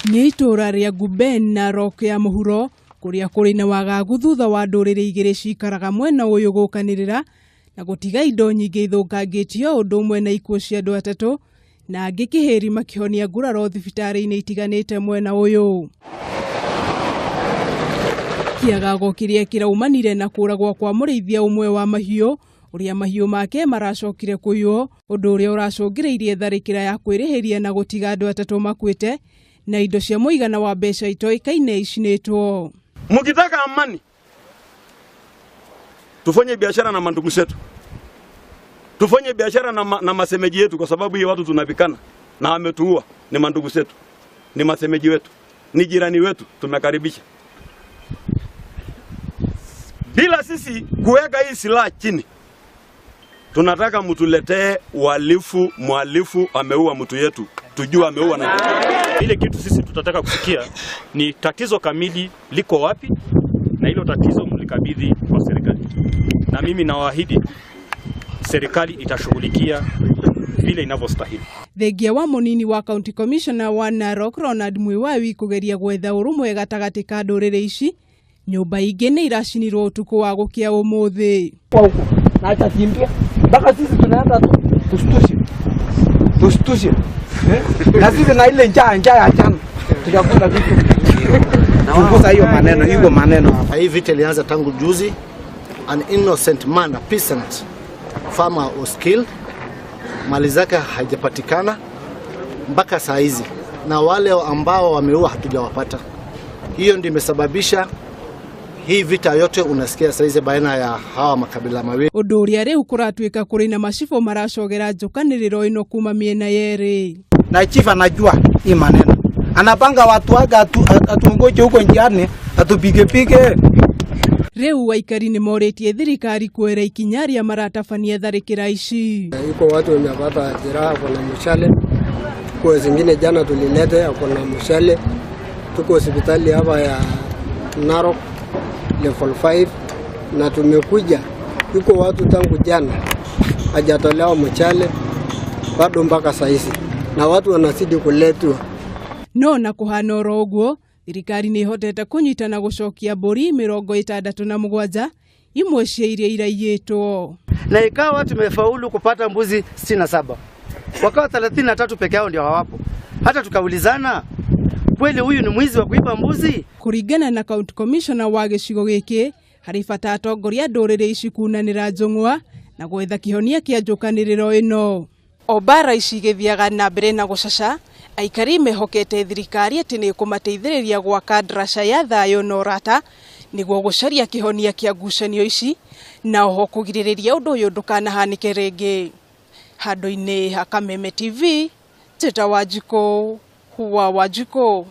Nĩ itura ria Guben na Narok ya mũhuro kuria kuri na wagagu thutha wa ndũrĩrĩ igĩrĩ cikaraga mwena ũyũ gũkanĩrĩra na gũtiga indo nyingĩ ithũkangĩtio ũndũ ũmwe na ikuũ cia andũ atatũ na angĩ kĩhĩri makĩhonia nguraro thibitarĩ-inĩ itiganĩte mwena ũyũ. Kĩagago kĩrĩa kĩraumanire na kũragwo kwa mũrĩithia ũmwe wa mahiũ uria mahiũ make maracokire kũiywo, ũndũ ũrĩa ũracũngĩrĩirie tharĩkĩra ya kwĩrĩhĩria na gũtiga andũ atatũ makuĩte na indo cia mũigana wa mbeca itoĩkaine icinĩtwo. Mkitaka amani, tufanye biashara na mandugu zetu. Tufanye biashara na masemeji yetu, kwa sababu hii watu tunapikana na wametuua. Ni mandugu zetu, ni masemeji wetu, ni jirani wetu, tumekaribisha. Bila sisi kuweka hii silaha chini, tunataka mtuletee mwalifu ameua mtu yetu, tujue ameua na ile kitu sisi tutataka kusikia ni tatizo kamili liko wapi, na hilo tatizo mlikabidhi kwa serikali. Na mimi nawaahidi serikali itashughulikia vile inavyostahili. Thengia wa munini wa County Commissioner wa Narok Ronald Mwiwawi kugeria gwetha urumwe gatagatĩ ka ndũrĩrĩ ici, nyũmba ingĩ nĩ iracinirwo utuku wa gũkia ũmũthĩ. Na atakimbia mpaka sisi tunaenda tustushe na sisi na ile njaa ya jana tutakula vitu kupunguza hiyo maneno. Hii vita ilianza tangu juzi. An innocent man, a peasant farmer was killed. Mali zake haijapatikana mpaka saa hizi, na wale ambao wameua hatujawapata. Hiyo ndio imesababisha hii vita yote unasikia saizi baina ya hawa makabila mawili. Ũndũ ũrĩa rĩu kũratuĩka kũrĩ na macibũ maracogera njũkanĩrĩro ĩno kuma mĩena yerĩ. Na chief anajua hii maneno, anapanga watu wake atungoje huko njiani atupige. Rĩu waikari nĩ morĩtie thirikari kuoera ikinya rĩa maratabania tharĩkĩra ici. Yuko watu wamepata jeraha, kuna mshale. Kwa zingine jana tulilete kuna mshale. Tuko hospitali hapa ya Narok level 5 na tumekuja, yuko watu tangu jana hajatolewa mchale bado mpaka saizi, na watu wanazidi kuletwa. No na kuhana oro ũguo, thirikari nĩ ihotete kũnyitana gũcokia mbũri 67 imwe cia iria iraiyĩtwo. Na ikawa tumefaulu kupata mbuzi 67. Wakawa 33 peke yao ndio hawapo. Hata tukaulizana, kweli huyu ni mwizi wa kuiba mbuzi? Kuringana na County Commissioner wa gĩcigo gĩkĩ, harĩ bata atongoria ndũrĩrĩ ici kunanĩra njũng'wa na gwetha kĩhonia kĩa njũkanĩrĩro ĩno. Obara ici igĩthiaga na mbere na gũcaca, aikari mehokete thirikari atĩ nĩ kũmateithĩrĩria gwaka ndaraca ya thayũ na ũrata nĩguo gũcaria kĩhonia kĩa ngucanio ici na oho kũgirĩrĩria ũndũ ũyũ ndũkanahanĩke rĩngĩ. Handũ-inĩ ha Kameme TV, Teta Wanjikũ, Huwa Wanjikũ.